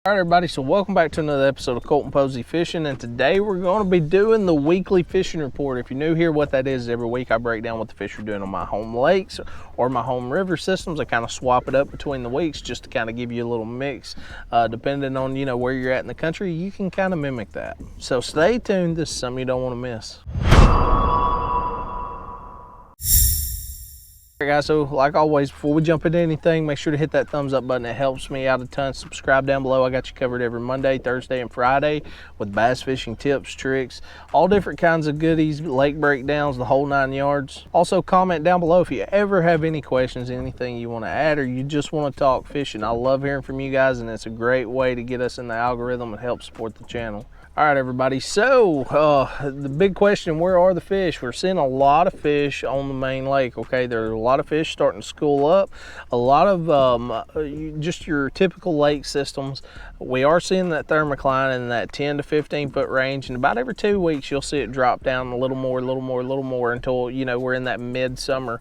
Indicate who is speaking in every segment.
Speaker 1: All right, everybody, so welcome back to another episode of Colton Posey Fishing, and today we're going to be doing the weekly fishing report. If you're new here, what that is, every week I break down what the fish are doing on my home lakes or my home river systems. I kind of swap it up between the weeks just to kind of give you a little mix. Depending on, where you're at in the country, you can kind of mimic that. So stay tuned. This is something you don't want to miss. All right, guys, so like always, before we jump into anything, make sure to hit that thumbs up button. It helps me out a ton. Subscribe down below. I got you covered every Monday, Thursday, and Friday with bass fishing tips, tricks, all different kinds of goodies, lake breakdowns, the whole 9 yards. Also, comment down below if you ever have any questions, anything you want to add, or you just want to talk fishing. I love hearing from you guys, and it's a great way to get us in the algorithm and help support the channel. All right, everybody, so the big question, where are the fish? We're seeing a lot of fish on the main lake, okay? There are a lot of fish starting to school up. A lot of just your typical lake systems. We are seeing that thermocline in that 10 to 15 foot range, and about every 2 weeks you'll see it drop down a little more until, we're in that midsummer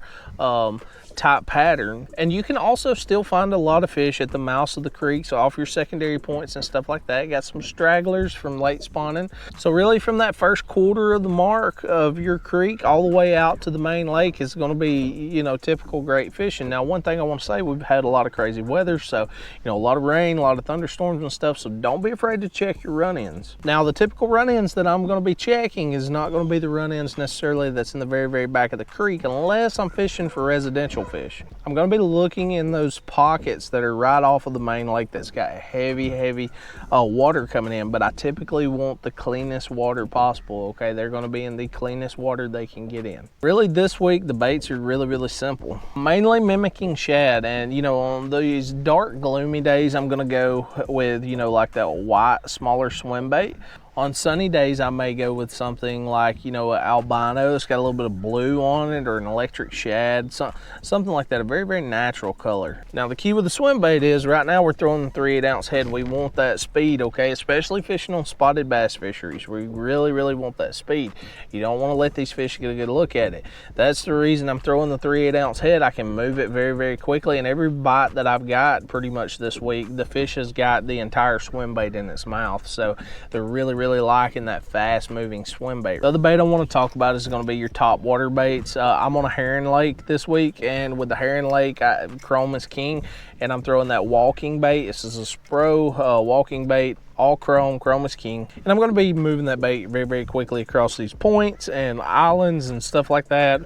Speaker 1: type pattern. And you can also still find a lot of fish at the mouths of the creeks off your secondary points and stuff like that. You got some stragglers from late spawning. So really from that first quarter of the mark of your creek all the way out to the main lake is going to be, typical great fishing. Now, one thing I want to say, we've had a lot of crazy weather, so, a lot of rain, a lot of thunderstorms and stuff, so don't be afraid to check your run-ins. Now, the typical run-ins that I'm going to be checking is not going to be the run-ins necessarily that's in the very, very back of the creek unless I'm fishing for residential fish. I'm going to be looking in those pockets that are right off of the main lake that's got heavy water coming in, but I typically want the cleanest water possible, okay? They're going to be in the cleanest water they can get in. Really, this week, the baits are really simple. Mainly mimicking shad, and, on these dark, gloomy days, I'm going to go with, like that white, smaller swim bait. On sunny days, I may go with something like, an albino that's got a little bit of blue on it, or an electric shad, something like that, a very natural color. Now, the key with the swim bait is right now we're throwing the 3/8 ounce head. We want that speed, okay, especially fishing on spotted bass fisheries. We really want that speed. You don't want to let these fish get a good look at it. That's the reason I'm throwing the 3/8 ounce head. I can move it very quickly, and every bite that I've got pretty much this week, the fish has got the entire swim bait in its mouth, so they're really liking that fast moving swim bait. The other bait I want to talk about is going to be your top water baits. I'm on a herring lake this week, and with the herring lake, chrome is king, and I'm throwing that walking bait. This is a Spro walking bait, all chrome is king, and I'm going to be moving that bait very quickly across these points and islands and stuff like that,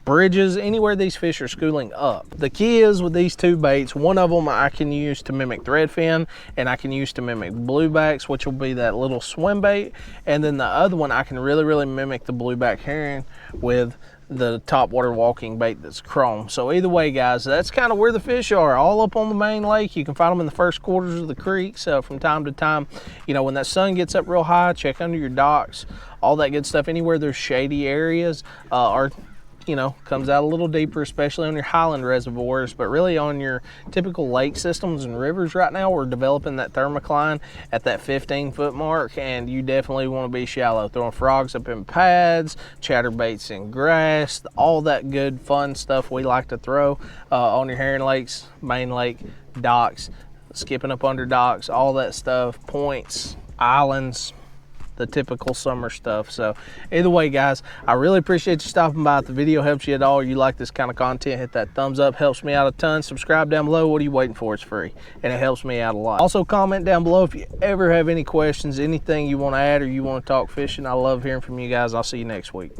Speaker 1: bridges, anywhere these fish are schooling up. The key is with these two baits, one of them I can use to mimic threadfin, and I can use to mimic bluebacks, which will be that little swim bait, and then the other one I can really mimic the blueback herring with the top water walking bait that's chrome. So either way, guys, that's kind of where the fish are, all up on the main lake. You can find them in the first quarters of the creek, so from time to time, when that sun gets up real high, check under your docks, all that good stuff. Anywhere there's shady areas or comes out a little deeper, especially on your highland reservoirs, but really on your typical lake systems and rivers right now, we're developing that thermocline at that 15-foot mark, and you definitely want to be shallow, throwing frogs up in pads, chatterbaits in grass, all that good fun stuff we like to throw on your herring lakes, main lake, docks, skipping up under docks, all that stuff, points, islands, the typical summer stuff. So either way, guys, I really appreciate you stopping by. If the video helps you at all, or you like this kind of content, hit that thumbs up, helps me out a ton. Subscribe down below. What are you waiting for? It's free, and it helps me out a lot. Also, comment down below if you ever have any questions, anything you want to add, or you want to talk fishing. I love hearing from you guys. I'll see you next week.